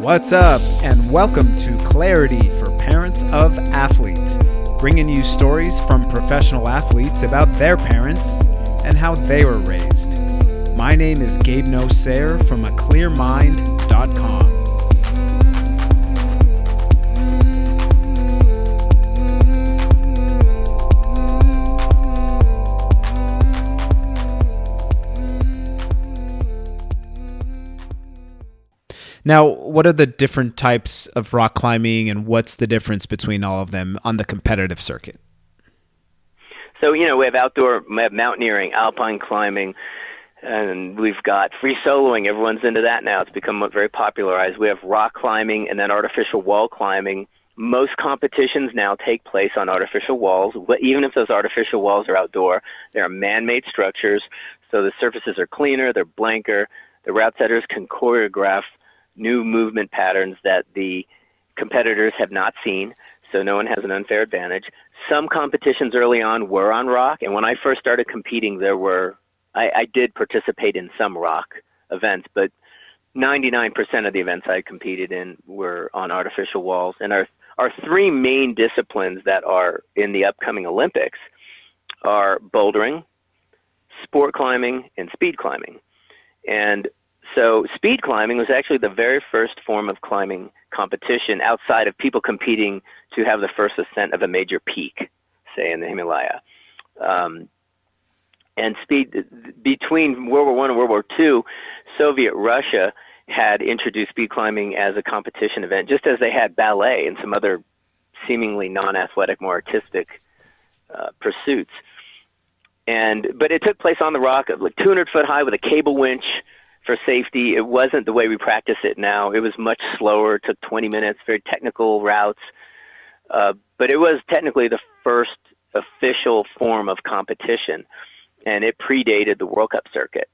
What's up, and welcome to Clarity for Parents of Athletes, bringing you stories from professional athletes about their parents and how they were raised. My name is Gabe Nosair from aclearmind.com. Now, what are the different types of rock climbing, and what's the difference between all of them on the competitive circuit? So, we have mountaineering, alpine climbing, and we've got free soloing. Everyone's into that now. It's become very popularized. We have rock climbing and then artificial wall climbing. Most competitions now take place on artificial walls. Even if those artificial walls are outdoor, they are man-made structures, so the surfaces are cleaner, they're blanker. The route setters can choreograph new movement patterns that the competitors have not seen, so no one has an unfair advantage. Some competitions early on were on rock, and when I first started competing, I did participate in some rock events, but 99% of the events I competed in were on artificial walls. And our three main disciplines that are in the upcoming Olympics are bouldering, sport climbing, and speed climbing. And so speed climbing was actually the very first form of climbing competition outside of people competing to have the first ascent of a major peak, say in the Himalaya. And speed, between World War I and World War II, Soviet Russia had introduced speed climbing as a competition event, just as they had ballet and some other seemingly non-athletic, more artistic pursuits. But it took place on the rock, like 200 foot high with a cable winch for safety. It wasn't the way we practice it now. It was much slower. It took 20 minutes, very technical routes. But it was technically the first official form of competition, and it predated the World Cup circuit.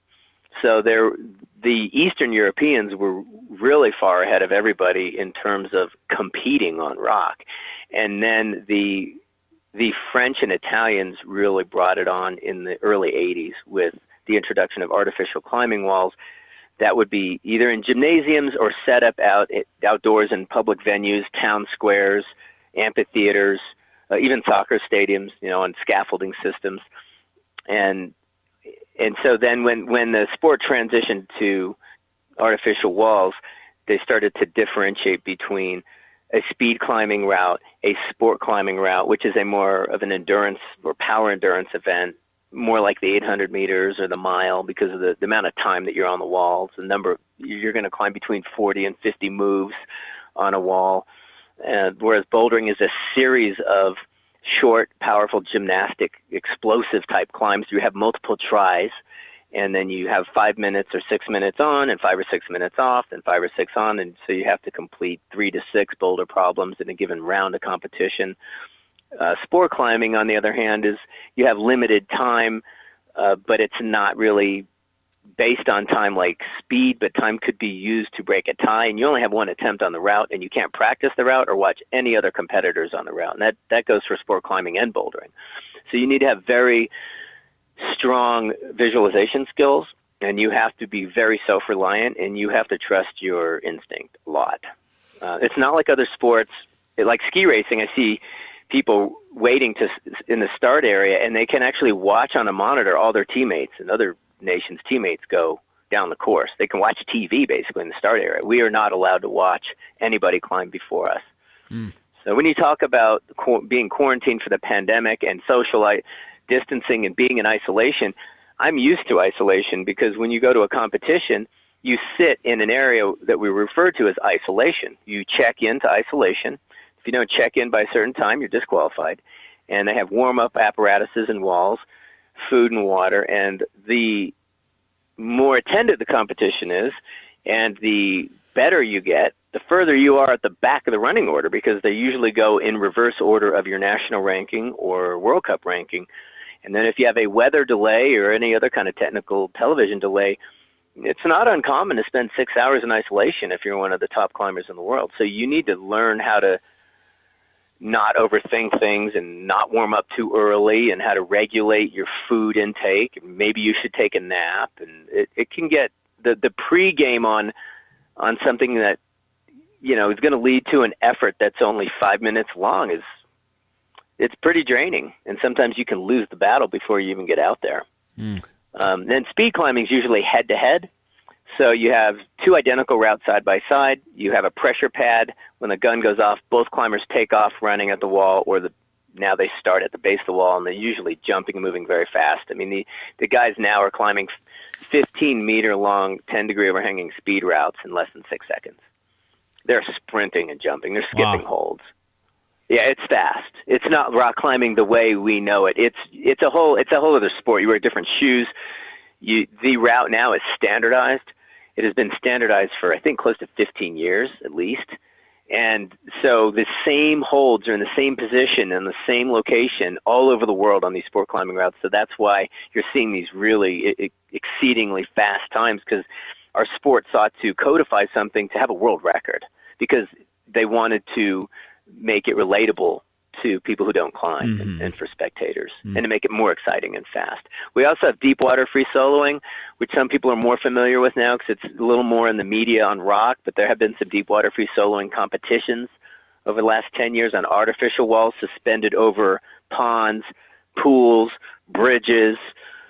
So the Eastern Europeans were really far ahead of everybody in terms of competing on rock. And then the French and Italians really brought it on in the early 80s with the introduction of artificial climbing walls that would be either in gymnasiums or set up outdoors in public venues, town squares, amphitheaters, even soccer stadiums, on scaffolding systems. And so then when the sport transitioned to artificial walls, they started to differentiate between a speed climbing route, a sport climbing route, which is a more of an endurance or power endurance event, more like the 800 meters or the mile, because of the amount of time that you're on the walls. You're going to climb between 40 and 50 moves on a wall. Whereas bouldering is a series of short, powerful, gymnastic, explosive type climbs. You have multiple tries, and then you have 5 minutes or 6 minutes on and 5 or 6 minutes off and 5 or 6 on. And so you have to complete 3 to 6 boulder problems in a given round of competition. Sport climbing, on the other hand, is you have limited time, but it's not really based on time like speed, but time could be used to break a tie, and you only have one attempt on the route, and you can't practice the route or watch any other competitors on the route. And that goes for sport climbing and bouldering. So you need to have very strong visualization skills, and you have to be very self-reliant, and you have to trust your instinct a lot. It's not like other sports. Like ski racing, I see people waiting in the start area, and they can actually watch on a monitor all their teammates and other nations' teammates go down the course. They can watch TV basically in the start area. We are not allowed to watch anybody climb before us. So when you talk about being quarantined for the pandemic and social distancing and being in isolation, I'm used to isolation, because when you go to a competition, you sit in an area that we refer to as isolation. You check into isolation. If you don't check in by a certain time, you're disqualified. And they have warm-up apparatuses and walls, food and water. And the more attended the competition is, and the better you get, the further you are at the back of the running order, because they usually go in reverse order of your national ranking or World Cup ranking. And then if you have a weather delay or any other kind of technical television delay, it's not uncommon to spend 6 hours in isolation if you're one of the top climbers in the world. So you need to learn how to not overthink things and not warm up too early, and how to regulate your food intake. Maybe you should take a nap, and it can get the pregame on something that is going to lead to an effort that's only 5 minutes long it's pretty draining. And sometimes you can lose the battle before you even get out there. Then speed climbing is usually head to head. So you have two identical routes side by side. You have a pressure pad. When the gun goes off, both climbers take off running at the wall, or now they start at the base of the wall, and they're usually jumping and moving very fast. I mean, the guys now are climbing 15-meter-long, 10-degree overhanging speed routes in less than 6 seconds. They're sprinting and jumping. They're skipping holds. Yeah, it's fast. It's not rock climbing the way we know it. It's a whole other sport. You wear different shoes. The route now is standardized. It has been standardized for, I think, close to 15 years at least. And so the same holds are in the same position in the same location all over the world on these sport climbing routes. So that's why you're seeing these really exceedingly fast times, because our sport sought to codify something to have a world record, because they wanted to make it relatable to people who don't climb and for spectators, and to make it more exciting and fast. We also have deep water free soloing, which some people are more familiar with now because it's a little more in the media on rock, but there have been some deep water free soloing competitions over the last 10 years on artificial walls suspended over ponds, pools, bridges.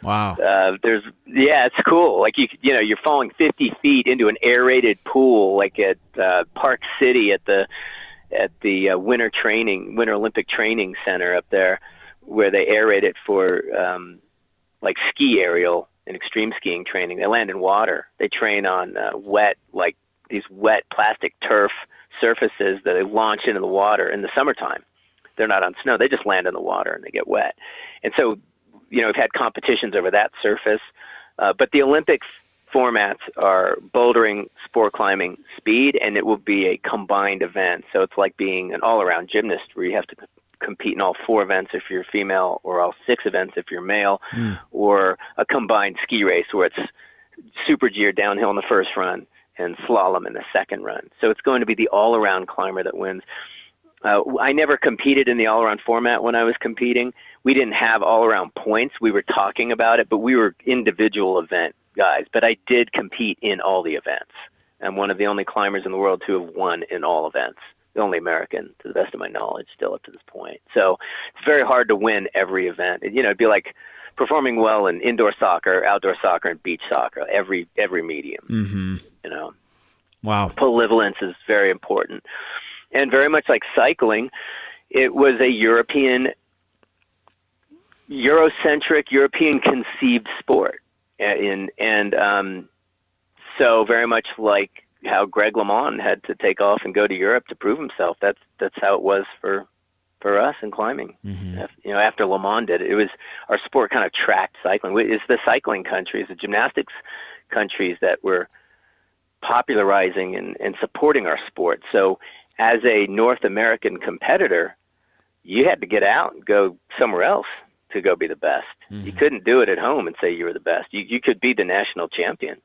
Wow. It's cool. Like you're falling 50 feet into an aerated pool, like at Park City at the Winter Olympic Training Center up there, where they aerate it for like ski aerial and extreme skiing training. They land in water. They train on these wet plastic turf surfaces that they launch into the water in the summertime. They're not on snow. They just land in the water and they get wet. And so, we've had competitions over that surface. But the Olympics formats are bouldering, sport climbing, speed, and it will be a combined event. So it's like being an all-around gymnast where you have to compete in all 4 events if you're female, or all 6 events if you're male, or a combined ski race where it's super G downhill in the first run and slalom in the second run. So it's going to be the all-around climber that wins. I never competed in the all-around format when I was competing. We didn't have all-around points. We were talking about it, but we were individual event guys. But I did compete in all the events. I'm one of the only climbers in the world to have won in all events. The only American, to the best of my knowledge, still up to this point. So it's very hard to win every event. It'd be like performing well in indoor soccer, outdoor soccer, and beach soccer, every medium. Wow. Polyvalence is very important. And very much like cycling, it was a Eurocentric, European-conceived sport. So very much like how Greg LeMond had to take off and go to Europe to prove himself. That's how it was for us in climbing. After LeMond did it, was our sport kind of tracked cycling. It's the cycling countries, the gymnastics countries that were popularizing and supporting our sport. So as a North American competitor, you had to get out and go somewhere else to go be the best. You couldn't do it at home and say you were the best. You could be the national champion.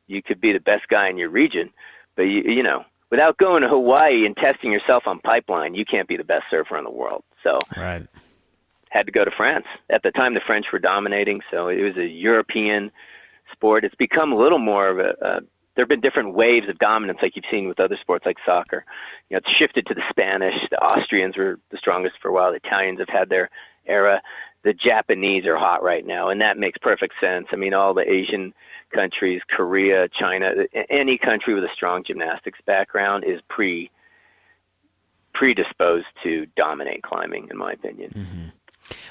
You could be the best guy in your region, but without going to Hawaii and testing yourself on pipeline, you can't be the best surfer in the world. So right. Had to go to France. At the time, the French were dominating, so it was a European sport. It's become a little more of there have been different waves of dominance, like you've seen with other sports like soccer. It's shifted to the Spanish. The Austrians were the strongest for a while. The Italians have had their era. The Japanese are hot right now, and that makes perfect sense. I mean, all the Asian countries, Korea, China, any country with a strong gymnastics background is predisposed to dominate climbing, in my opinion.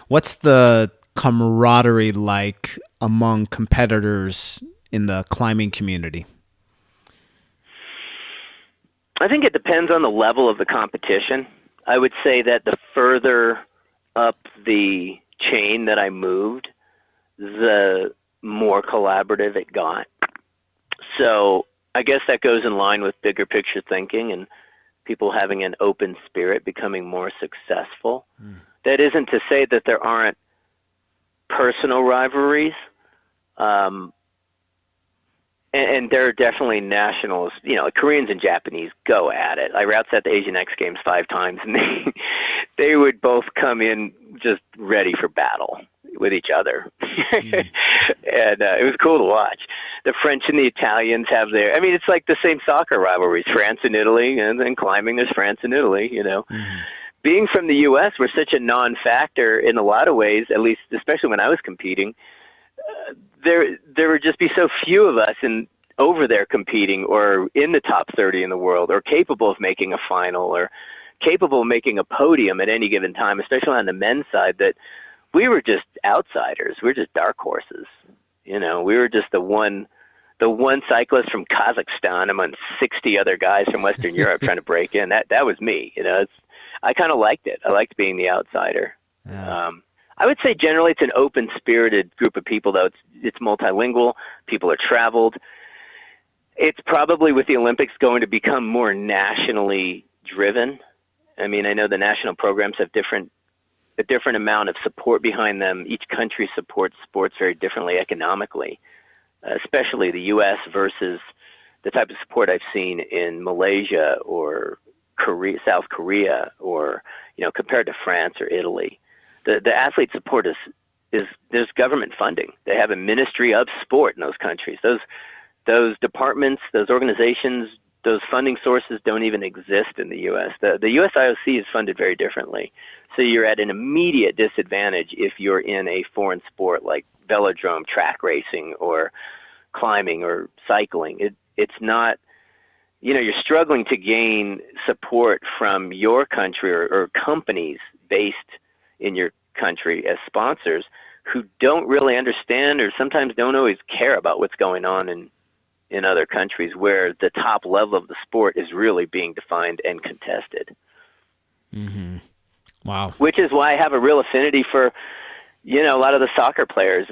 What's the camaraderie like among competitors in the climbing community? I think it depends on the level of the competition. I would say that the further up the chain that I moved, the more collaborative it got. So I guess that goes in line with bigger picture thinking and people having an open spirit, becoming more successful. That isn't to say that there aren't personal rivalries. And there are definitely nationals, Koreans and Japanese go at it. I route set the Asian X Games 5 times, and they would both come in just ready for battle with each other. And it was cool to watch. the French and the Italians have their, I mean, it's like the same soccer rivalries, France and Italy, and then climbing, there's France and Italy, you know. Mm-hmm. Being from the U.S., we're such a non-factor in a lot of ways, at least, especially when I was competing. There would just be so few of us over there competing or in the top 30 in the world or capable of making a final or capable of making a podium at any given time, especially on the men's side, that we were just outsiders. We were just dark horses. You know, we were just the one cyclist from Kazakhstan among 60 other guys from Western Europe trying to break in. That was me. You know, I kind of liked it. I liked being the outsider. Yeah. I would say generally it's an open-spirited group of people, though. It's multilingual. People are traveled. It's probably with the Olympics going to become more nationally driven. I mean, I know the national programs have a different amount of support behind them. Each country supports sports very differently economically, especially the U.S. versus the type of support I've seen in Malaysia or South Korea, or, you know, compared to France or Italy. The athlete support is there's government funding. They have a ministry of sport in those countries. Those departments, those organizations, those funding sources don't even exist in the U.S. The U.S. IOC is funded very differently. So you're at an immediate disadvantage if you're in a foreign sport like velodrome, track racing, or climbing or cycling. It's not, you know, you're struggling to gain support from your country or companies based in your country as sponsors who don't really understand or sometimes don't always care about what's going on in other countries where the top level of the sport is really being defined and contested. Mm-hmm. Wow. Which is why I have a real affinity for, you know, a lot of the soccer players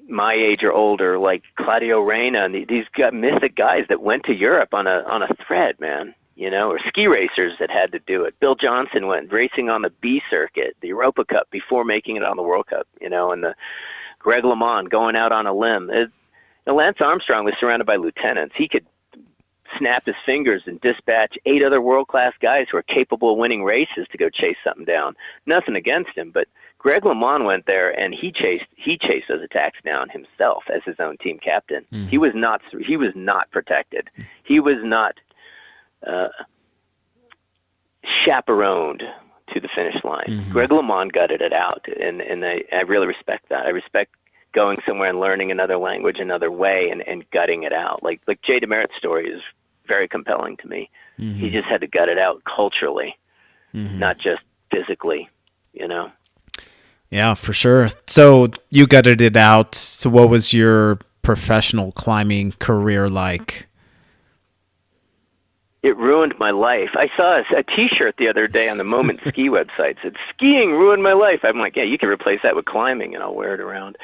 my age or older, like Claudio Reyna and these mythic guys that went to Europe on a thread, man, you know, or ski racers that had to do it. Bill Johnson went racing on the B circuit, the Europa Cup, before making it on the World Cup, you know, and the Greg LeMond going out on a limb. Lance Armstrong was surrounded by lieutenants. He could snap his fingers and dispatch 8 other world-class guys who are capable of winning races to go chase something down. Nothing against him, but Greg LeMond went there and he chased those attacks down himself as his own team captain. Mm. He was not protected. He was not chaperoned to the finish line. Mm-hmm. Greg LeMond gutted it out, and I really respect that. I respect going somewhere and learning another language, another way, and gutting it out. Like Jay DeMerit's story is very compelling to me. Mm-hmm. He just had to gut it out culturally, mm-hmm. not just physically, you know? Yeah, for sure. So you gutted it out. So what was your professional climbing career like? It ruined my life. I saw a T-shirt the other day on the Moment Ski website. It said, "Skiing ruined my life." I'm like, yeah, you can replace that with climbing, and I'll wear it around.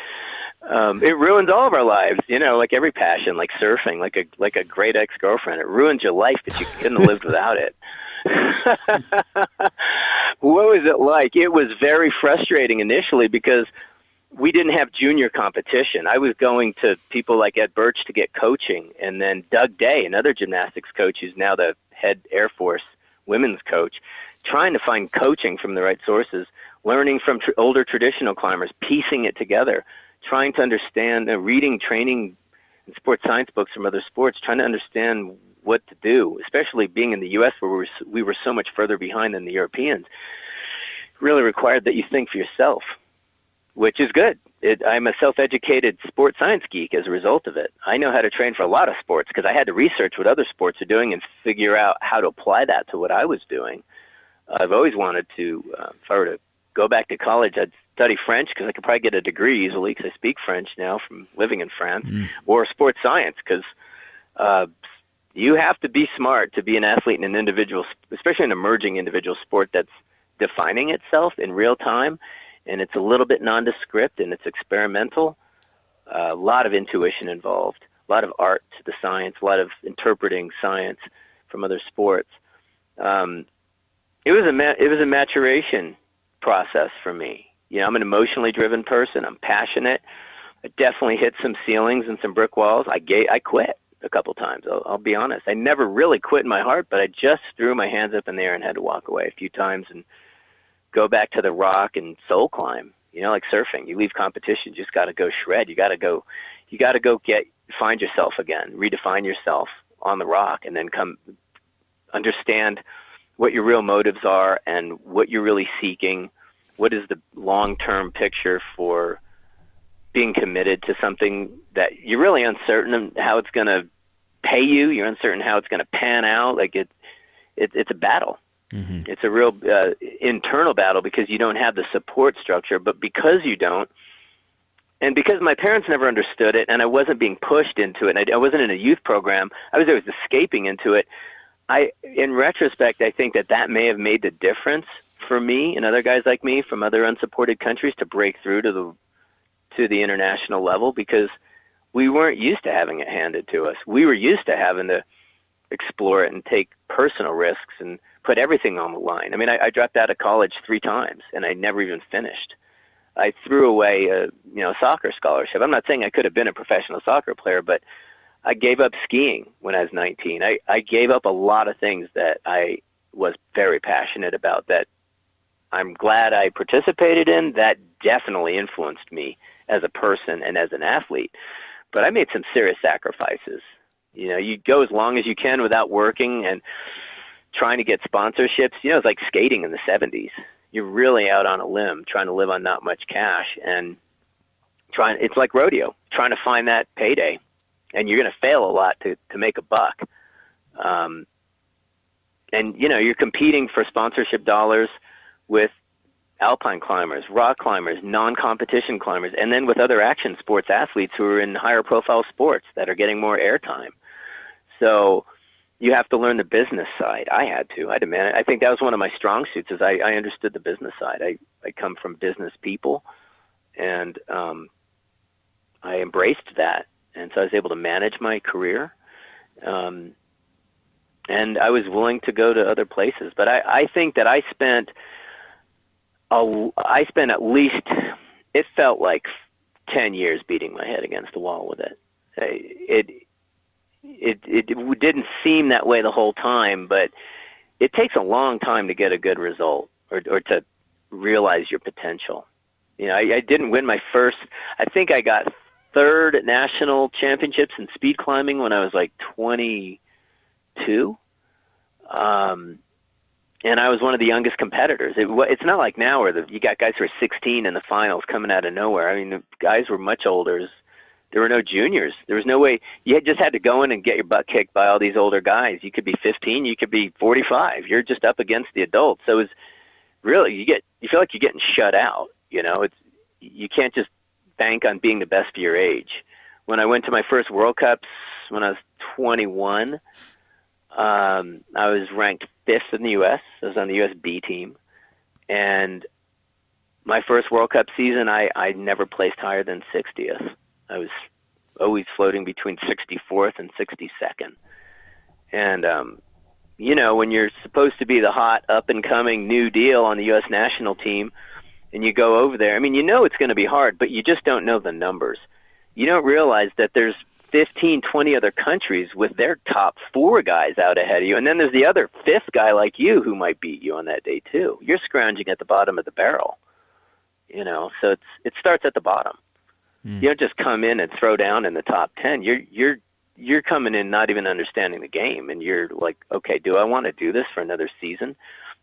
It ruins all of our lives, you know, like every passion, like surfing, like a great ex-girlfriend. It ruins your life, but you couldn't have lived without it. What was it like? It was very frustrating initially because we didn't have junior competition. I was going to people like Ed Birch to get coaching, and then Doug Day, another gymnastics coach who's now the head Air Force women's coach, trying to find coaching from the right sources, learning from older traditional climbers, piecing it together, trying to understand, reading, training, and sports science books from other sports, trying to understand what to do, especially being in the U.S. where we were so much further behind than the Europeans. Really required that you think for yourself, which is good. I'm a self-educated sports science geek as a result of it. I know how to train for a lot of sports because I had to research what other sports are doing and figure out how to apply that to what I was doing. I've always wanted to, if I were to go back to college, I'd study French because I could probably get a degree easily because I speak French now from living in France, or sports science because you have to be smart to be an athlete in an individual, especially an emerging individual sport that's defining itself in real time, and it's a little bit nondescript and it's experimental. A lot of intuition involved, a lot of art to the science, a lot of interpreting science from other sports. It was a maturation process for me. You know, I'm an emotionally driven person. I'm passionate. I definitely hit some ceilings and some brick walls. I quit a couple times. I'll be honest. I never really quit in my heart, but I just threw my hands up in the air and had to walk away a few times and go back to the rock and soul climb. You know, like surfing. You leave competition, you just got to go shred. You got to go get find yourself again, redefine yourself on the rock, and then come understand what your real motives are and what you're really seeking. What is the long-term picture for being committed to something that you're really uncertain of how it's going to pay you? You're uncertain how it's going to pan out. Like it's a battle. Mm-hmm. It's a real internal battle because you don't have the support structure. But because you don't, and because my parents never understood it, and I wasn't being pushed into it, and I wasn't in a youth program, I was always escaping into it. In retrospect, I think that may have made the difference for me and other guys like me from other unsupported countries to break through to the international level, because we weren't used to having it handed to us. We were used to having to explore it and take personal risks and put everything on the line. I mean, I dropped out of college 3 times, and I never even finished. I threw away a soccer scholarship. I'm not saying I could have been a professional soccer player, but I gave up skiing when I was 19. I gave up a lot of things that I was very passionate about that I'm glad I participated in. That definitely influenced me as a person and as an athlete. But I made some serious sacrifices. You go as long as you can without working and trying to get sponsorships. It's like skating in the 70s. You're really out on a limb trying to live on not much cash, and it's like rodeo, trying to find that payday. And you're going to fail a lot to make a buck. And, you're competing for sponsorship dollars with alpine climbers, rock climbers, non-competition climbers, and then with other action sports athletes who are in higher profile sports that are getting more airtime. So you have to learn the business side. I had to manage. I think that was one of my strong suits, is I understood the business side. I come from business people, and I embraced that. And so I was able to manage my career. And I was willing to go to other places. But I think that I spent at least, it felt like 10 years beating my head against the wall with it. It didn't seem that way the whole time, but it takes a long time to get a good result or to realize your potential. I didn't win my first, I think I got 3rd at national championships in speed climbing when I was like 22. And I was one of the youngest competitors. It's not like now where you got guys who are 16 in the finals coming out of nowhere. I mean, the guys were much older. There were no juniors. There was no way. You just had to go in and get your butt kicked by all these older guys. You could be 15. You could be 45. You're just up against the adults. So it's really, you feel like you're getting shut out. You can't just bank on being the best of your age. When I went to my first World Cups when I was 21, I was ranked 5th in the U.S. I was on the U.S. B team. And my first World Cup season, I never placed higher than 60th. I was always floating between 64th and 62nd. And, when you're supposed to be the hot, up-and-coming new deal on the U.S. national team, and you go over there, I mean, it's going to be hard, but you just don't know the numbers. You don't realize that there's 15, 20 other countries with their top 4 guys out ahead of you, and then there's the other 5th guy like you who might beat you on that day too. You're scrounging at the bottom of the barrel, so it starts at the bottom. You don't just come in and throw down in the top 10. You're coming in not even understanding the game, and you're like, okay, do I want to do this for another season?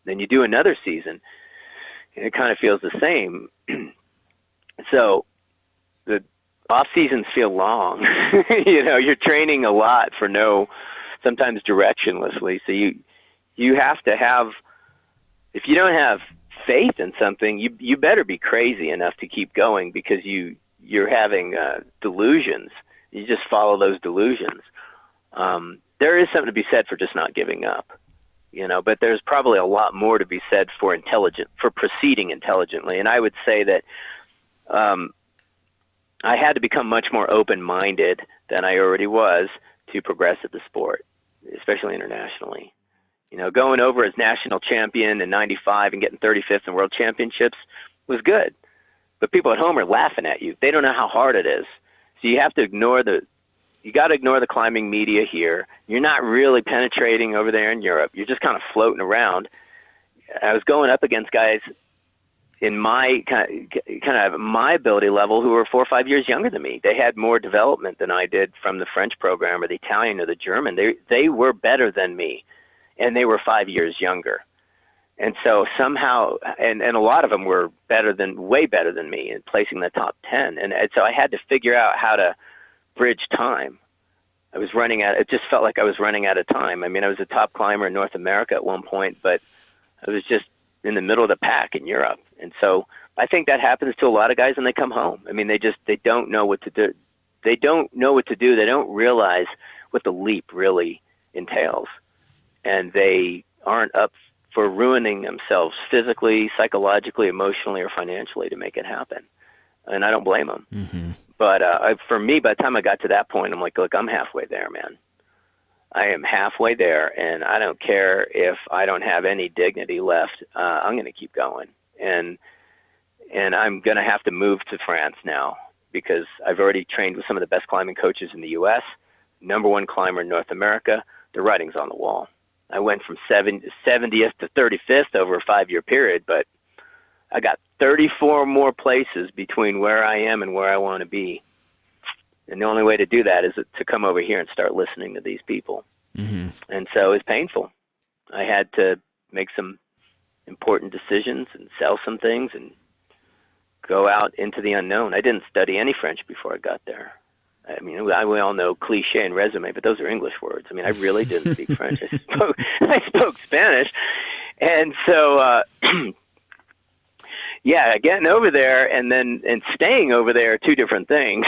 Then you do another season, and it kind of feels the same. So the off seasons feel long. You're training a lot for sometimes directionlessly. So you have to have, if you don't have faith in something, you better be crazy enough to keep going, because you're having delusions. You just follow those delusions. There is something to be said for just not giving up, but there's probably a lot more to be said for proceeding intelligently. And I would say that I had to become much more open-minded than I already was to progress at the sport, especially internationally. Going over as national champion in 95 and getting 35th in world championships was good. But people at home are laughing at you. They don't know how hard it is. So you have to ignore the climbing media here. You're not really penetrating over there in Europe. You're just kind of floating around. I was going up against guys in my kind of my ability level who were 4 or 5 years younger than me. They had more development than I did from the French program or the Italian or the German. They were better than me, and they were 5 years younger. And so somehow, and a lot of them were way better than me in placing the top 10. And so I had to figure out how to bridge time. It just felt like I was running out of time. I mean, I was a top climber in North America at one point, but I was just in the middle of the pack in Europe. And so I think that happens to a lot of guys when they come home. I mean, they don't know what to do. They don't know what to do. They don't realize what the leap really entails. And they aren't up for ruining themselves physically, psychologically, emotionally, or financially to make it happen. And I don't blame them. Mm-hmm. But for me, by the time I got to that point, I'm like, look, I'm halfway there, man. I am halfway there, and I don't care if I don't have any dignity left. I'm going to keep going. And I'm going to have to move to France now because I've already trained with some of the best climbing coaches in the U.S., number one climber in North America. The writing's on the wall. I went from 70th to 35th over a 5-year period, but I got 34 more places between where I am and where I want to be. And the only way to do that is to come over here and start listening to these people. Mm-hmm. And so it's painful. I had to make some important decisions and sell some things and go out into the unknown. I didn't study any French before I got there. I mean, we all know cliche and resume, but those are English words. I mean, I really didn't speak French. I spoke Spanish. And so, yeah, getting over there and staying over there are two different things,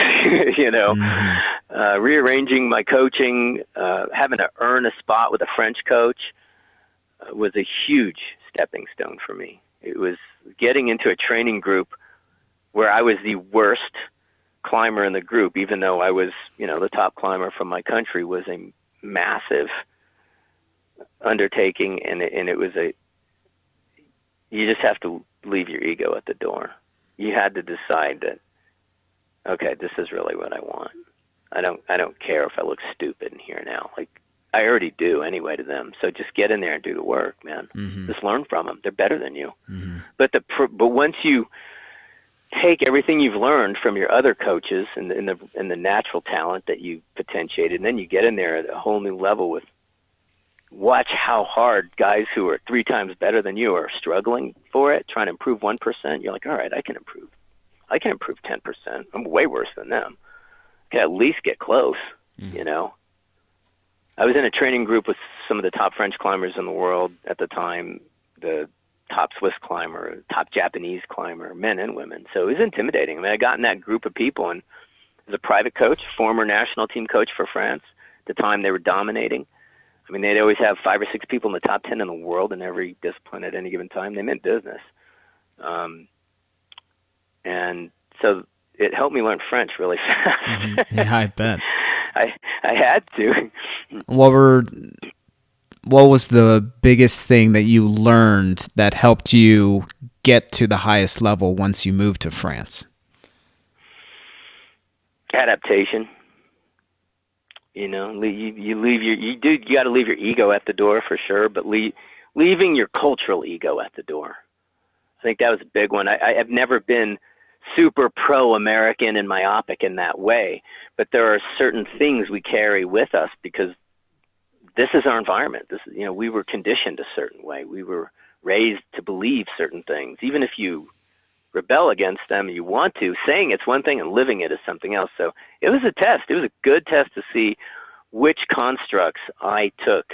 you know. Mm-hmm. Rearranging my coaching, having to earn a spot with a French coach was a huge stepping stone for me. It was getting into a training group where I was the worst climber in the group, even though I was, you know, the top climber from my country, was a massive undertaking. And it was you just have to leave your ego at the door. You had to decide that, okay, this is really what I want. I don't care if I look stupid in here now. Like, I already do anyway to them. So just get in there and do the work, man. Mm-hmm. Just learn from them. They're better than you. Mm-hmm. But once you take everything you've learned from your other coaches and the natural talent that you potentiated, and then you get in there at a whole new level watch how hard guys who are 3 times better than you are struggling for it, trying to improve 1%. You're like, all right, I can improve 10%. I'm way worse than them. I can at least get close, you know. I was in a training group with some of the top French climbers in the world at the time, the top Swiss climber, top Japanese climber, men and women. So it was intimidating. I mean, I got in that group of people, and as a private coach, former national team coach for France, at the time they were dominating. I mean, they'd always have 5 or 6 people in the top 10 in the world in every discipline at any given time. They meant business. And so it helped me learn French really fast. Mm-hmm. Yeah, I bet. I had to. What was the biggest thing that you learned that helped you get to the highest level once you moved to France? Adaptation. You know, you got to leave your ego at the door for sure, but leaving your cultural ego at the door. I think that was a big one. I have never been super pro-American and myopic in that way, but there are certain things we carry with us because this is our environment. You know, we were conditioned a certain way. We were raised to believe certain things. Even if you rebel against them, you want to, saying it's one thing and living it is something else. So it was a test. It was a good test to see which constructs I took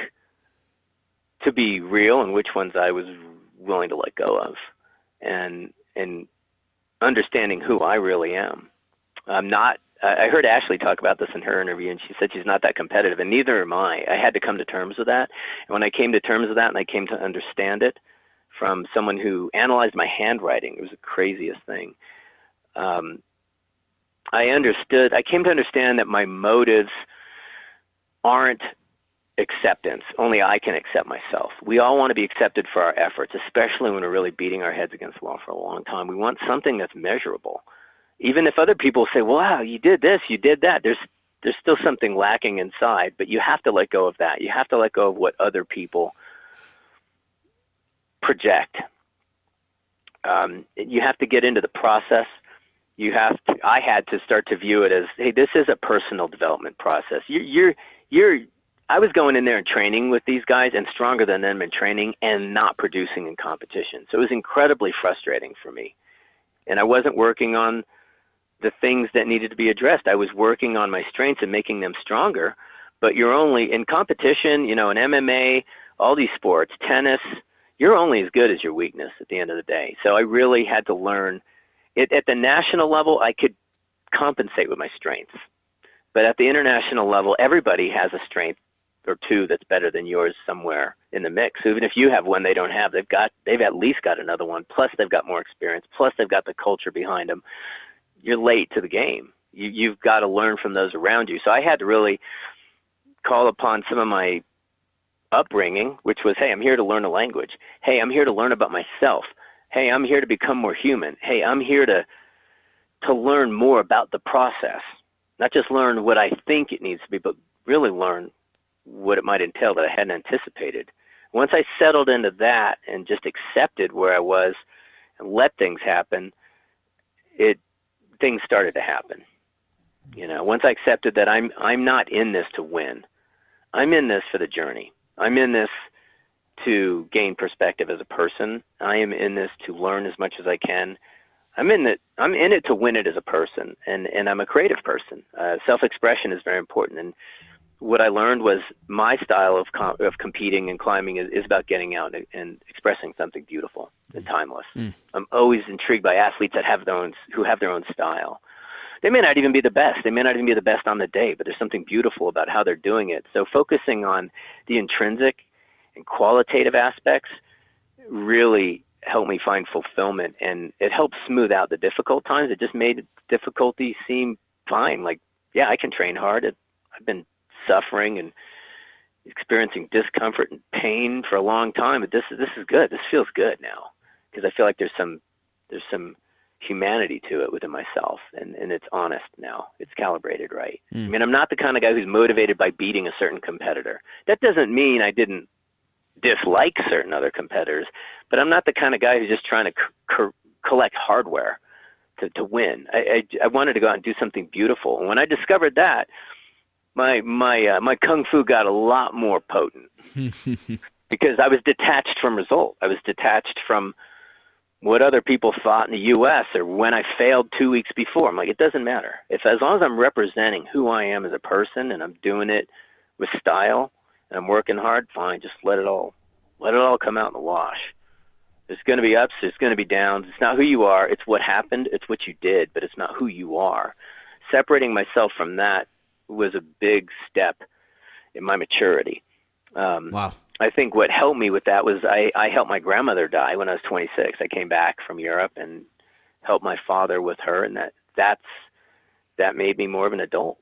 to be real and which ones I was willing to let go of, and understanding who I really am. I heard Ashley talk about this in her interview, and she said she's not that competitive, and neither am I. I had to come to terms with that. And when I came to terms with that and I came to understand it from someone who analyzed my handwriting, it was the craziest thing. I came to understand that my motives aren't acceptance. Only I can accept myself. We all want to be accepted for our efforts, especially when we're really beating our heads against the wall for a long time. We want something that's measurable. Even if other people say, wow, you did this, you did that, there's still something lacking inside, but you have to let go of that. You have to let go of what other people project. You have to get into the process. I had to start to view it as, hey, this is a personal development process. I was going in there and training with these guys and stronger than them in training and not producing in competition. So it was incredibly frustrating for me. And I wasn't working on the things that needed to be addressed. I was working on my strengths and making them stronger. But you're only in competition, in MMA, all these sports, tennis, you're only as good as your weakness at the end of the day. So I really had to learn it at the national level. I could compensate with my strengths, but at the international level, everybody has a strength or two that's better than yours somewhere in the mix. So even if you have one they don't have, they've at least got another one. Plus they've got more experience. Plus they've got the culture behind them. You're late to the game. You've got to learn from those around you. So I had to really call upon some of my upbringing, which was, hey, I'm here to learn a language. Hey, I'm here to learn about myself. Hey, I'm here to become more human. Hey, I'm here to learn more about the process. Not just learn what I think it needs to be, but really learn what it might entail that I hadn't anticipated. Once I settled into that and just accepted where I was and let things happen, things started to happen. Once I accepted that I'm not in this to win. I'm in this for the journey. I'm in this to gain perspective as a person. I am in this to learn as much as I can. I'm in it to win it as a person, and I'm a creative person. Self-expression is very important, and what I learned was my style of competing and climbing is about getting out and expressing something beautiful and timeless. I'm always intrigued by athletes who have their own style. They may not even be the best. They may not even be the best on the day, but there's something beautiful about how they're doing it. So focusing on the intrinsic and qualitative aspects really helped me find fulfillment, and it helped smooth out the difficult times. It just made difficulty seem fine. Like, yeah, I can train hard. I've been suffering and experiencing discomfort and pain for a long time, but this is good. This feels good now because I feel like there's some humanity to it within myself, and it's honest now. It's calibrated right. I mean, I'm not the kind of guy who's motivated by beating a certain competitor. That doesn't mean I didn't dislike certain other competitors, but I'm not the kind of guy who's just trying to collect hardware to win. I wanted to go out and do something beautiful, and when I discovered that, my kung fu got a lot more potent because I was detached from result. I was detached from what other people thought in the U.S. or when I failed 2 weeks before. I'm like, it doesn't matter. As long as I'm representing who I am as a person and I'm doing it with style and I'm working hard, fine, just let it all come out in the wash. There's going to be ups, there's going to be downs. It's not who you are, it's what happened, it's what you did, but it's not who you are. Separating myself from that was a big step in my maturity. Wow. I think what helped me with that was I helped my grandmother die when I was 26. I came back from Europe and helped my father with her, and that made me more of an adult.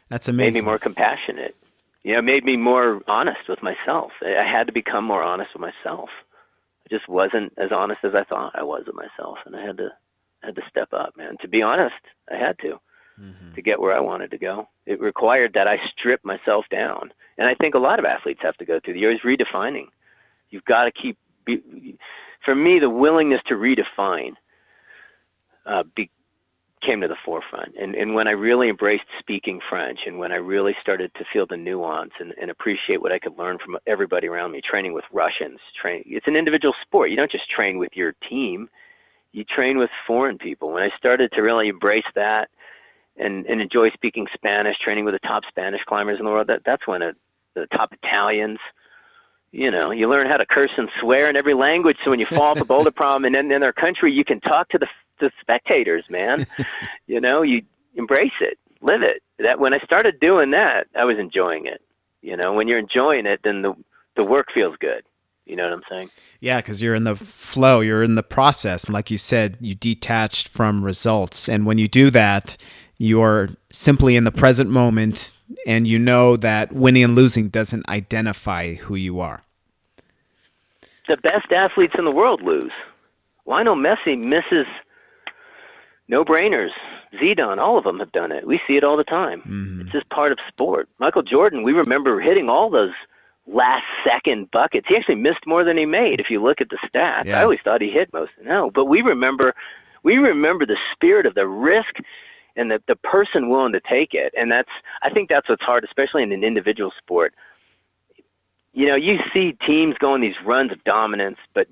That's amazing. Made me more compassionate. Made me more honest with myself. I had to become more honest with myself. I just wasn't as honest as I thought I was with myself, and I had to step up, man. To be honest, I had to get where I wanted to go. It required that I strip myself down. And I think a lot of athletes have to go through. You're always redefining. You've got to for me, the willingness to redefine came to the forefront. And when I really embraced speaking French, and when I really started to feel the nuance and appreciate what I could learn from everybody around me, training with Russians, it's an individual sport. You don't just train with your team. You train with foreign people. When I started to really embrace that, and enjoy speaking Spanish, training with the top Spanish climbers in the world, that's when the top Italians, you learn how to curse and swear in every language, so when you fall off a boulder problem and in their country, you can talk to the spectators, man. You embrace it, live it. That when I started doing that, I was enjoying it. When you're enjoying it, then the work feels good. You know what I'm saying? Yeah, because you're in the flow, you're in the process. And like you said, you detached from results. And when you do that, you're simply in the present moment, and you know that winning and losing doesn't identify who you are. The best athletes in the world lose. Lionel Messi misses no-brainers. Zidane, all of them have done it. We see it all the time. It's just part of sport. Michael Jordan, we remember hitting all those last-second buckets. He actually missed more than he made, if you look at the stats. Yeah. I always thought he hit most. No, but we remember the spirit of the risk and the person willing to take it. And I think that's what's hard, especially in an individual sport. You know, you see teams go on these runs of dominance, but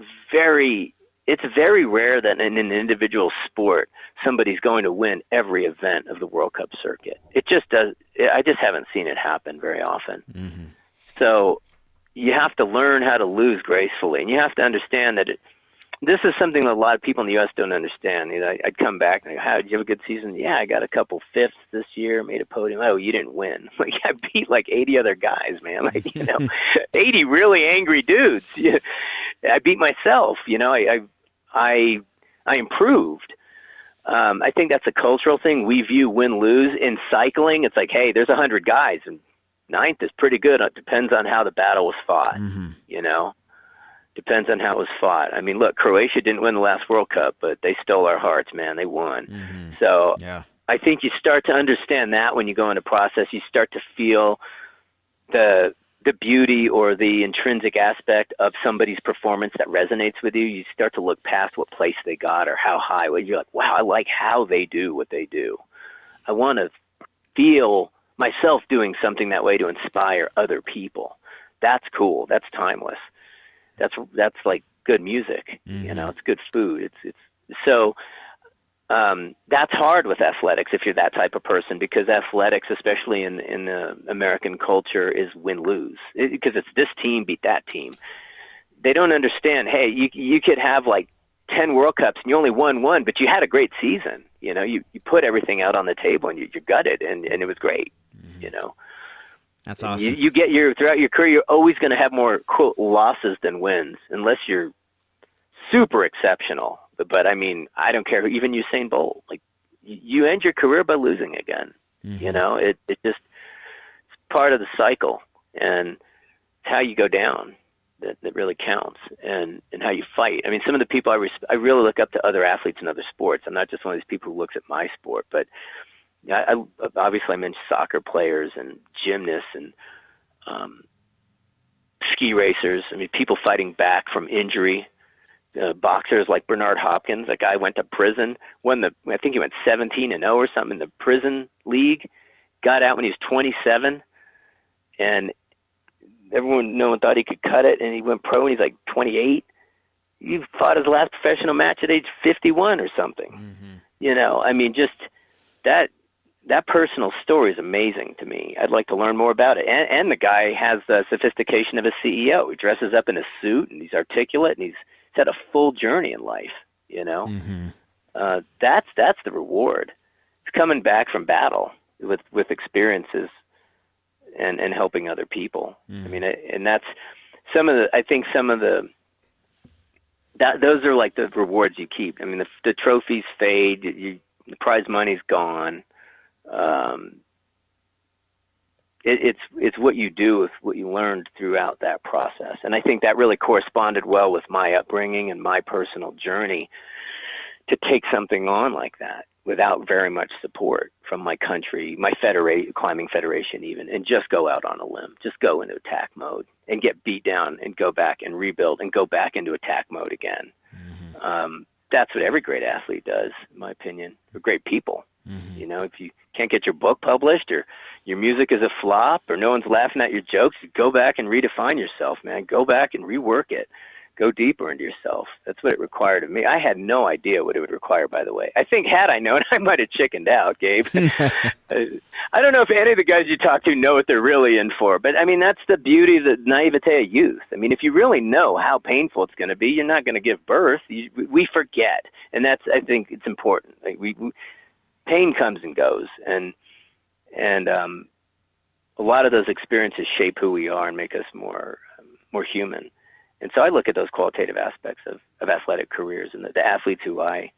it's very rare that in an individual sport somebody's going to win every event of the World Cup circuit. It just does. I just haven't seen it happen very often. Mm-hmm. So you have to learn how to lose gracefully, and you have to understand that this is something that a lot of people in the U.S. don't understand. You know, I'd come back and go, "How did you have a good season?" "Yeah, I got a couple fifths this year, made a podium." "Oh, you didn't win." Like, I beat like 80 other guys, man. Like, you know, 80 really angry dudes. I beat myself. You know, I improved. I think that's a cultural thing. We view win-lose in cycling. It's like, hey, there's 100 guys, and ninth is pretty good. It depends on how the battle was fought. Mm-hmm. You know. Depends on how it was fought. I mean, look, Croatia didn't win the last World Cup, but they stole our hearts, man. They won. Mm-hmm. So yeah. I think you start to understand that when you go into process. You start to feel the beauty or the intrinsic aspect of somebody's performance that resonates with you. You start to look past what place they got or how high. You're like, wow, I like how they do what they do. I want to feel myself doing something that way to inspire other people. That's cool. That's timeless. That's like good music. Mm-hmm. You know, it's good food. It's so that's hard with athletics if you're that type of person, because athletics, especially in the American culture, is win-lose, because it's this team beat that team. They don't understand, hey, you could have like 10 World Cups and you only won one, but you had a great season. You know, you put everything out on the table and you gutted, and it was great. Mm-hmm. You know. That's awesome. You get throughout your career, you're always going to have more, quote, losses than wins, unless you're super exceptional. But I mean, I don't care. Even Usain Bolt, like, you end your career by losing again. Mm-hmm. You know, it just, it's part of the cycle, and it's how you go down that really counts, and how you fight. I mean, some of the people I really look up to other athletes in other sports. I'm not just one of these people who looks at my sport, but I obviously mentioned soccer players and gymnasts and ski racers. I mean, people fighting back from injury. Boxers like Bernard Hopkins, a guy went to prison, I think he went 17-0 or something in the prison league, got out when he was 27, and no one thought he could cut it, and he went pro and he's like 28. He fought his last professional match at age 51 or something. Mm-hmm. You know, I mean, just that personal story is amazing to me. I'd like to learn more about it. And the guy has the sophistication of a CEO. He dresses up in a suit, and he's articulate, and he's had a full journey in life, you know. Mm-hmm. That's the reward. It's coming back from battle with experiences and helping other people. Mm-hmm. I mean, and that's those are like the rewards you keep. I mean, the trophies fade, the prize money's gone. It's what you do with what you learned throughout that process. And I think that really corresponded well with my upbringing and my personal journey to take something on like that without very much support from my country, my climbing federation even, and just go out on a limb, just go into attack mode and get beat down and go back and rebuild and go back into attack mode again. Mm-hmm. That's what every great athlete does, in my opinion. They're great people. Mm-hmm. You know, if you can't get your book published, or your music is a flop, or no one's laughing at your jokes, go back and redefine yourself, man. Go back and rework it. Go deeper into yourself. That's what it required of me. I had no idea what it would require, by the way. I think had I known, I might have chickened out, Gabe. I don't know if any of the guys you talk to know what they're really in for, but I mean, that's the beauty of the naivete of youth. I mean, if you really know how painful it's going to be, you're not going to give birth. We forget, and I think it's important. Like pain comes and goes, and a lot of those experiences shape who we are and make us more human. And so I look at those qualitative aspects of athletic careers and the athletes who I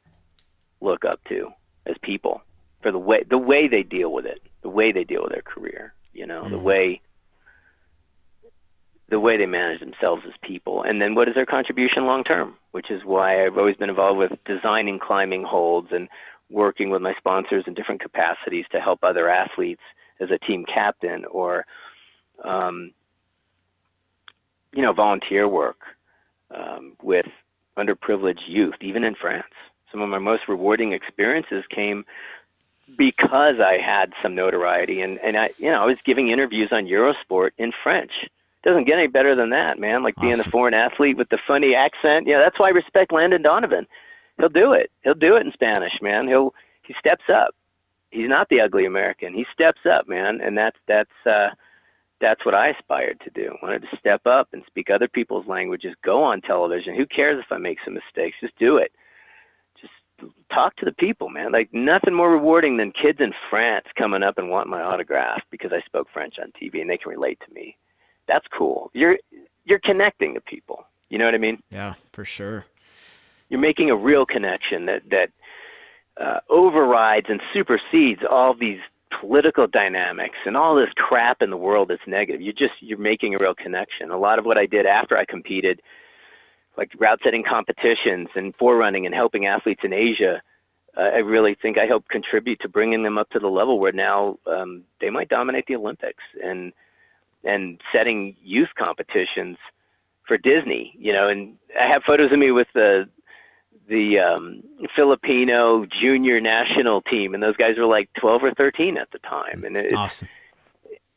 look up to as people for the way they deal with it, the way they deal with their career, you know, the way they manage themselves as people, and then what is their contribution long term, which is why I've always been involved with designing climbing holds and working with my sponsors in different capacities to help other athletes as a team captain or volunteer work with underprivileged youth, even in France. Some of my most rewarding experiences came because I had some notoriety, and I was giving interviews on Eurosport in French. Doesn't get any better than that, man. Like being a foreign athlete with the funny accent. That's why I respect Landon Donovan. He'll do it. He'll do it in Spanish, man. He steps up. He's not the ugly American. He steps up, man, and that's what I aspired to do. I wanted to step up and speak other people's languages, go on television. Who cares if I make some mistakes? Just do it. Just talk to the people, man. Like nothing more rewarding than kids in France coming up and wanting my autograph because I spoke French on TV and they can relate to me. That's cool. You're connecting to people. You know what I mean? Yeah, for sure. You're making a real connection that overrides and supersedes all these political dynamics and all this crap in the world that's negative. You're making a real connection. A lot of what I did after I competed, like route setting competitions and forerunning and helping athletes in Asia, I really think I helped contribute to bringing them up to the level where now they might dominate the Olympics and setting youth competitions for Disney, and I have photos of me with the Filipino junior national team, and those guys were like 12 or 13 at the time. And it's awesome.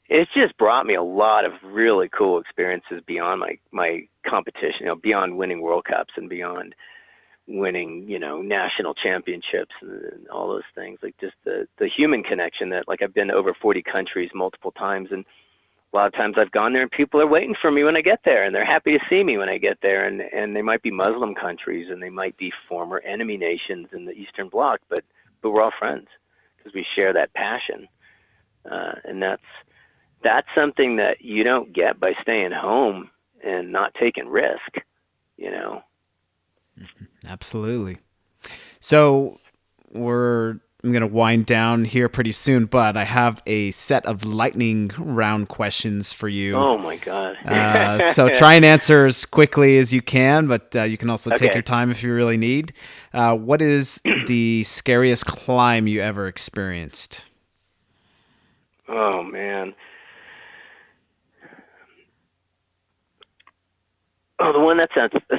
It's just brought me a lot of really cool experiences beyond my competition, beyond winning World Cups and beyond winning, national championships and all those things. Like just the human connection that, like, I've been to over 40 countries multiple times, and a lot of times I've gone there and people are waiting for me when I get there, and they're happy to see me when I get there. And they might be Muslim countries and they might be former enemy nations in the Eastern Bloc, but we're all friends because we share that passion. And that's something that you don't get by staying home and not taking risk, Absolutely. So I'm going to wind down here pretty soon, but I have a set of lightning round questions for you. Oh my God. So try and answer as quickly as you can, but you can also take Okay. your time if you really need. What is the scariest climb you ever experienced? Oh man. Oh, the one that's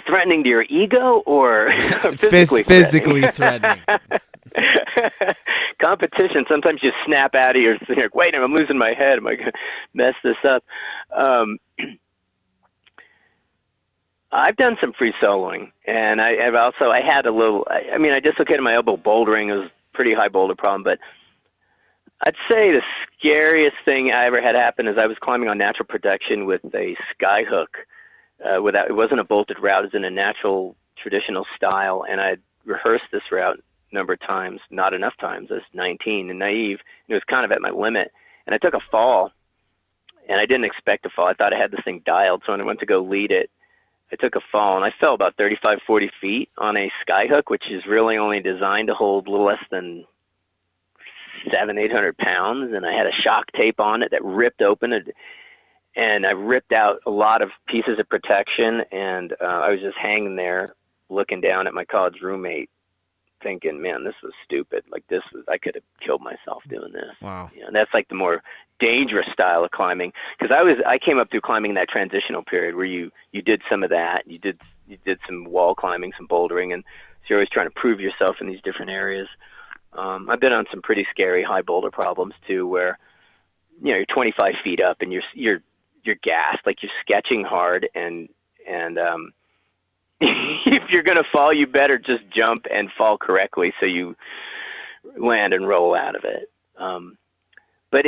threatening to your ego or physically threatening. Competition, sometimes you snap out of your thing, like, wait, I'm losing my head. Am I going to mess this up? I've done some free soloing, and I dislocated my elbow bouldering. It was a pretty high boulder problem, but I'd say the scariest thing I ever had happen is I was climbing on natural protection with a sky hook. It wasn't a bolted route, it was in a natural traditional style, and I'd rehearsed this route a number of times, not enough times. I was 19 and naive, and it was kind of at my limit. And I took a fall, and I didn't expect to fall. I thought I had this thing dialed, so when I went to go lead it, I took a fall, and I fell about 35, 40 feet on a sky hook, which is really only designed to hold a little less than 700-800 pounds, and I had a shock tape on it that ripped open, and I ripped out a lot of pieces of protection, and I was just hanging there looking down at my college roommate thinking, man, this was stupid. Like I could have killed myself doing this. Wow. And that's like the more dangerous style of climbing, because I came up through climbing that transitional period where you did some of that, you did some wall climbing, some bouldering, and so you're always trying to prove yourself in these different areas. I've been on some pretty scary high boulder problems too, where you're 25 feet up and you're gassed, like you're sketching hard, and if you're going to fall, you better just jump and fall correctly so you land and roll out of it. But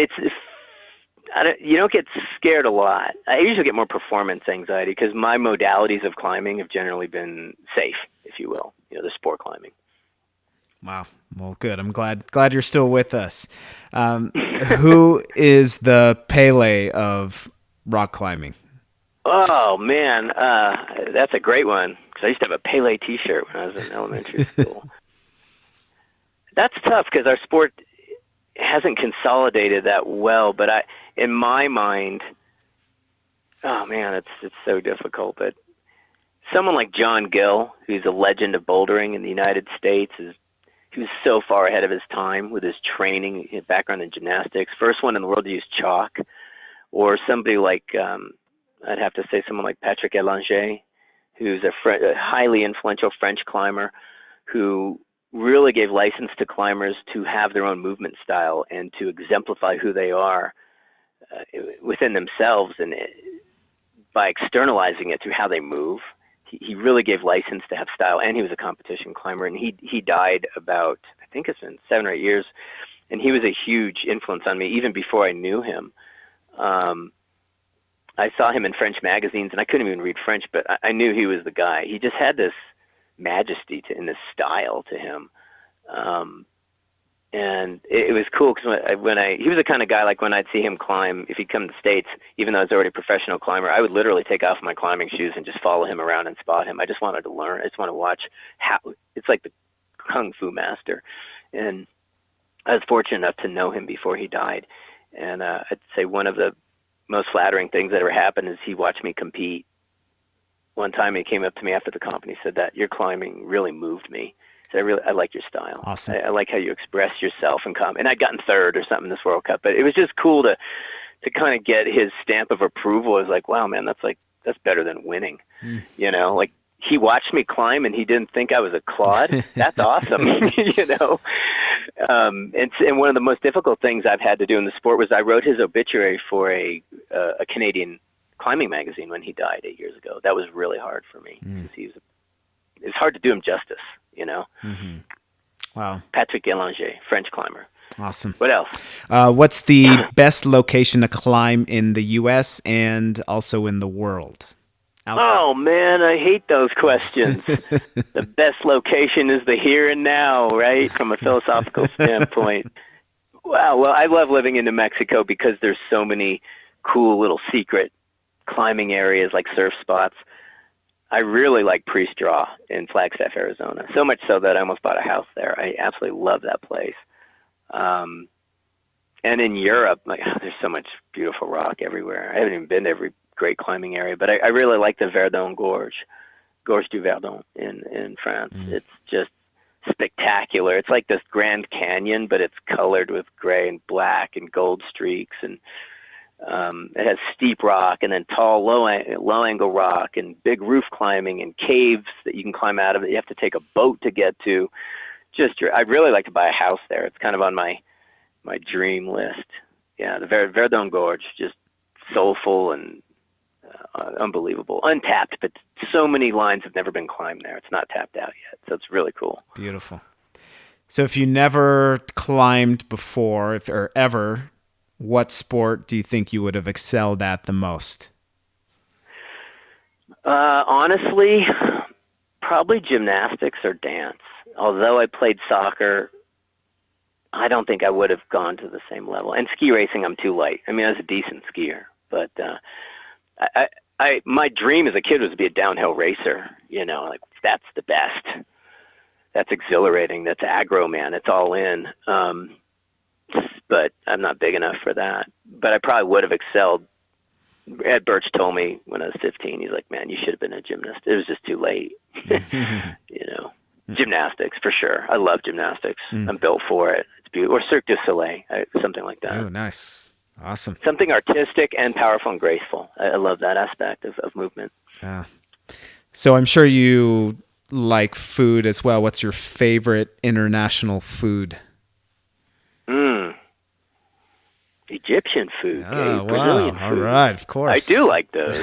you don't get scared a lot. I usually get more performance anxiety because my modalities of climbing have generally been safe, if you will, the sport climbing. Wow. Well, good. I'm glad you're still with us. Who is the Pele of rock climbing? Oh man, that's a great one, because I used to have a Pele T-shirt when I was in elementary school. That's tough because our sport hasn't consolidated that well. But in my mind, oh man, it's so difficult. But someone like John Gill, who's a legend of bouldering in the United States, he was so far ahead of his time with his training, background in gymnastics. First one in the world to use chalk. Or somebody like I'd have to say someone like Patrick Elanger, who's a highly influential French climber who really gave license to climbers to have their own movement style and to exemplify who they are within themselves, and by externalizing it through how they move. He really gave license to have style, and he was a competition climber, and he died about, I think it's been 7 or 8 years, and he was a huge influence on me even before I knew him. I saw him in French magazines, and I couldn't even read French, but I knew he was the guy. He just had this majesty and this style to him. And it was cool because he was the kind of guy, like when I'd see him climb, if he'd come to the States, even though I was already a professional climber, I would literally take off my climbing shoes and just follow him around and spot him. I just wanted to learn. I just want to watch how, it's like the Kung Fu master. And I was fortunate enough to know him before he died. And I'd say one of the most flattering things that ever happened is he watched me compete. One time he came up to me after the comp and he said that your climbing really moved me. So I like your style. Awesome. I like how you express yourself and come. And I'd gotten third or something in this World Cup, but it was just cool to kind of get his stamp of approval. I was like, wow, man, that's better than winning. You know, like he watched me climb and he didn't think I was a clod. That's awesome. You know? And one of the most difficult things I've had to do in the sport was I wrote his obituary for a Canadian climbing magazine when he died 8 years ago. That was really hard for me because it's hard to do him justice, you know? Mm-hmm. Wow. Patrick Elanger, French climber. Awesome. What else? What's the best location to climb in the U.S. and also in the world? Oh, man, I hate those questions. The best location is the here and now, right, from a philosophical standpoint. Wow, well, I love living in New Mexico because there's so many cool little secret climbing areas like surf spots. I really like Priest Draw in Flagstaff, Arizona, so much so that I almost bought a house there. I absolutely love that place. And in Europe, there's so much beautiful rock everywhere. I haven't even been to every great climbing area, but I really like the Verdun Gorge du Verdun in France. It's just spectacular. It's like this Grand Canyon, but it's colored with gray and black and gold streaks, and it has steep rock and then tall, low angle rock and big roof climbing and caves that you can climb out of that you have to take a boat to get to. I'd really like to buy a house there. It's kind of on my dream list. Yeah, the Verdun Gorge, just soulful and unbelievable. Untapped, but so many lines have never been climbed there. It's not tapped out yet, so it's really cool. Beautiful. So if you never climbed before, or ever, what sport do you think you would have excelled at the most? Honestly, probably gymnastics or dance. Although I played soccer, I don't think I would have gone to the same level. And ski racing, I'm too light. I mean, I was a decent skier, but my dream as a kid was to be a downhill racer. You know, like that's the best. That's exhilarating. That's aggro, man. It's all in. But I'm not big enough for that. But I probably would have excelled. Ed Birch told me when I was 15, he's like, man, you should have been a gymnast. It was just too late. You know, gymnastics for sure. I love gymnastics. I'm built for it. It's beautiful. Or Cirque du Soleil, something like that. Oh, nice. Awesome. Something artistic and powerful and graceful. I love that aspect of movement. Yeah. So I'm sure you like food as well. What's your favorite international food? Egyptian food, Oh, Brazilian wow. food. All right, of course. I do like those.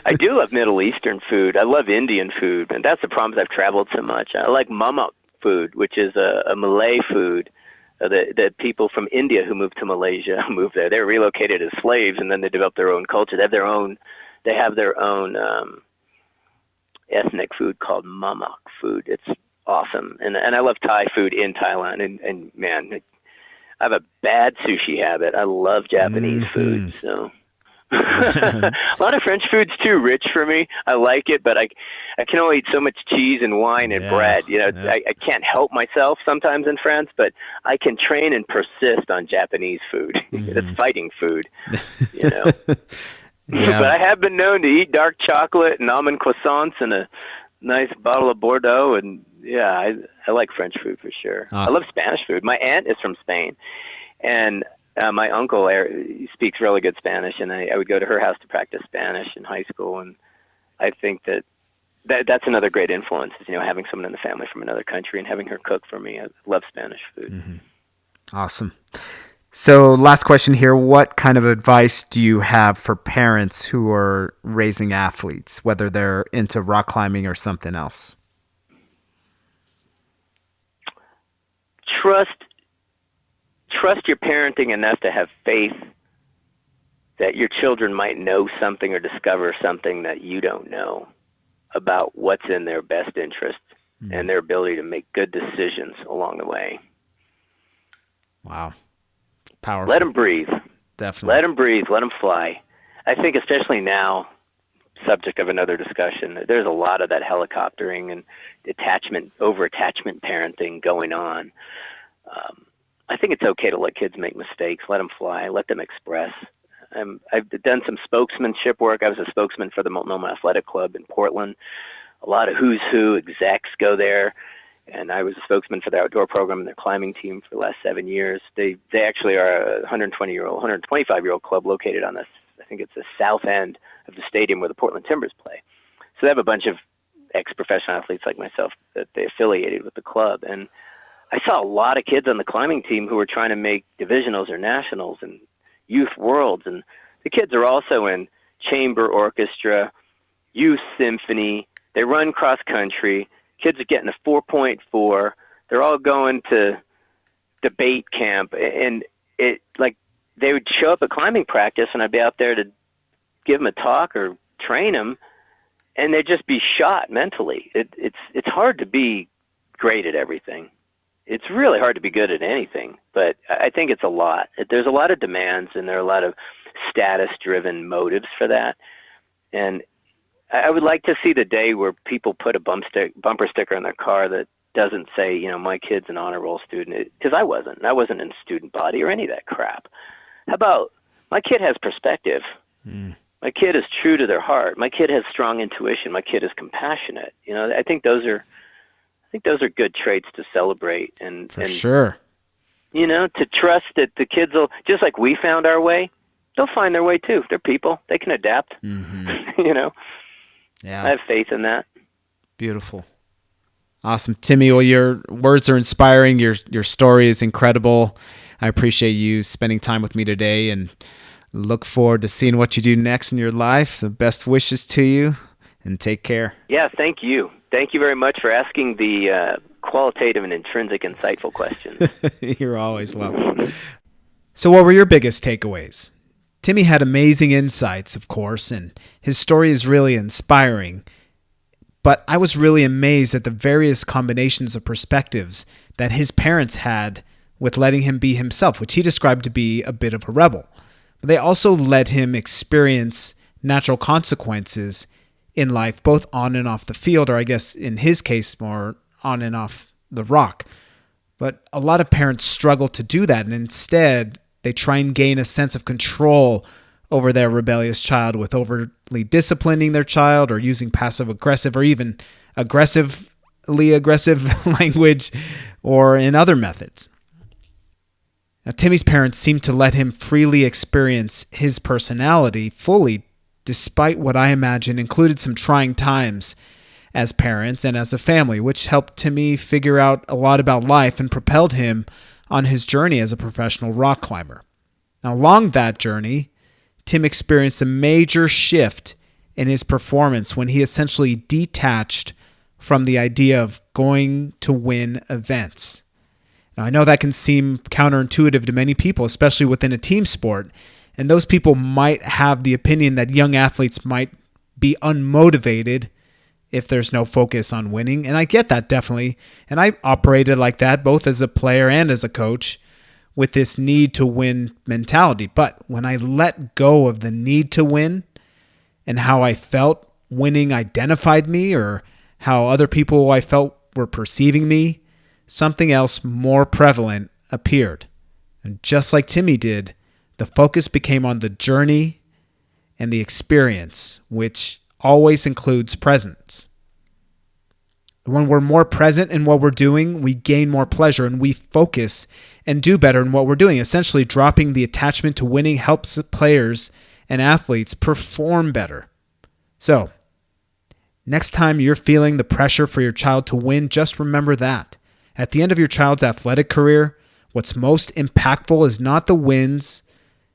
I do love Middle Eastern food. I love Indian food, and that's the problem is I've traveled so much. I like mamak food, which is a Malay food. The people from India who moved to Malaysia moved there. They were relocated as slaves, and then they developed their own culture. They have their own ethnic food called mamak food. It's awesome, and I love Thai food in Thailand. And man, I have a bad sushi habit. I love Japanese food, so a lot of French food's too rich for me. I like it, but I can only eat so much cheese and wine and bread. You know, I can't help myself sometimes in France, but I can train and persist on Japanese food. It's fighting food, you know. But I have been known to eat dark chocolate and almond croissants and a nice bottle of Bordeaux, and I like French food for sure. I love Spanish food. My aunt is from Spain, and My uncle speaks really good Spanish, and I would go to her house to practice Spanish in high school. And I think that's another great influence, is, having someone in the family from another country and having her cook for me. I love Spanish food. Mm-hmm. Awesome. So last question here. What kind of advice do you have for parents who are raising athletes, whether they're into rock climbing or something else? Trust your parenting enough to have faith that your children might know something or discover something that you don't know about what's in their best interest and their ability to make good decisions along the way. Wow. Powerful. Let them breathe. Definitely. Let them breathe. Let them fly. I think especially now, subject of another discussion, there's a lot of that helicoptering and over-attachment parenting going on. I think it's okay to let kids make mistakes. Let them fly. Let them express. I've done some spokesmanship work. I was a spokesman for the Multnomah Athletic Club in Portland. A lot of who's who execs go there. And I was a spokesman for their outdoor program and their climbing team for the last 7 years. They actually are a 125-year-old club located on I think it's the south end of the stadium where the Portland Timbers play. So they have a bunch of ex-professional athletes like myself that they affiliated with the club. And I saw a lot of kids on the climbing team who were trying to make divisionals or nationals and youth worlds. And the kids are also in chamber orchestra, youth symphony. They run cross country. Kids are getting a 4.4. They're all going to debate camp, and they would show up at climbing practice, and I'd be out there to give them a talk or train them, and they'd just be shot mentally. It's hard to be great at everything. It's really hard to be good at anything, but I think it's a lot. There's a lot of demands, and there are a lot of status-driven motives for that, and I would like to see the day where people put a bumper sticker on their car that doesn't say, my kid's an honor roll student, because I wasn't in student body or any of that crap. How about my kid has perspective? My kid is true to their heart. My kid has strong intuition. My kid is compassionate. I think those are good traits to celebrate and sure. To trust that the kids will, just like we found our way, they'll find their way too. They're people. They can adapt. Yeah. I have faith in that. Beautiful. Awesome. Timy, well, your words are inspiring. Your story is incredible. I appreciate you spending time with me today and look forward to seeing what you do next in your life. So best wishes to you and take care. Yeah, thank you. Thank you very much for asking the qualitative and intrinsic insightful questions. You're always welcome. So what were your biggest takeaways? Timy had amazing insights, of course, and his story is really inspiring. But I was really amazed at the various combinations of perspectives that his parents had with letting him be himself, which he described to be a bit of a rebel. But they also let him experience natural consequences in life, both on and off the field, or I guess in his case, more on and off the rock. But a lot of parents struggle to do that, and instead they try and gain a sense of control over their rebellious child with overly disciplining their child or using passive-aggressive or even aggressively aggressive language or in other methods. Now, Timy's parents seemed to let him freely experience his personality fully, despite what I imagine included some trying times as parents and as a family, which helped Timy figure out a lot about life and propelled him on his journey as a professional rock climber. Now, along that journey, Tim experienced a major shift in his performance when he essentially detached from the idea of going to win events. Now, I know that can seem counterintuitive to many people, especially within a team sport, and those people might have the opinion that young athletes might be unmotivated if there's no focus on winning. And I get that, definitely. And I operated like that, both as a player and as a coach, with this need to win mentality. But when I let go of the need to win and how I felt winning identified me, or how other people I felt were perceiving me, something else more prevalent appeared. And just like Timy did, the focus became on the journey and the experience, which always includes presence. When we're more present in what we're doing, we gain more pleasure and we focus and do better in what we're doing. Essentially, dropping the attachment to winning helps players and athletes perform better. So, next time you're feeling the pressure for your child to win, just remember that. At the end of your child's athletic career, what's most impactful is not the wins,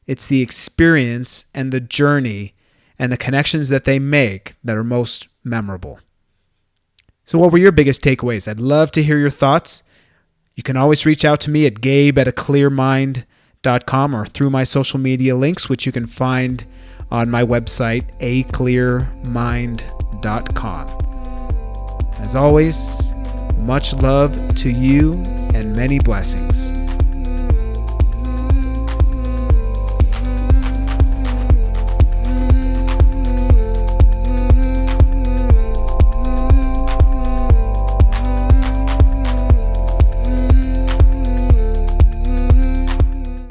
it's the experience and the journey and the connections that they make that are most memorable. So what were your biggest takeaways? I'd love to hear your thoughts. You can always reach out to me at gabe@aclearmind.com or through my social media links, which you can find on my website, aclearmind.com. As always, much love to you and many blessings.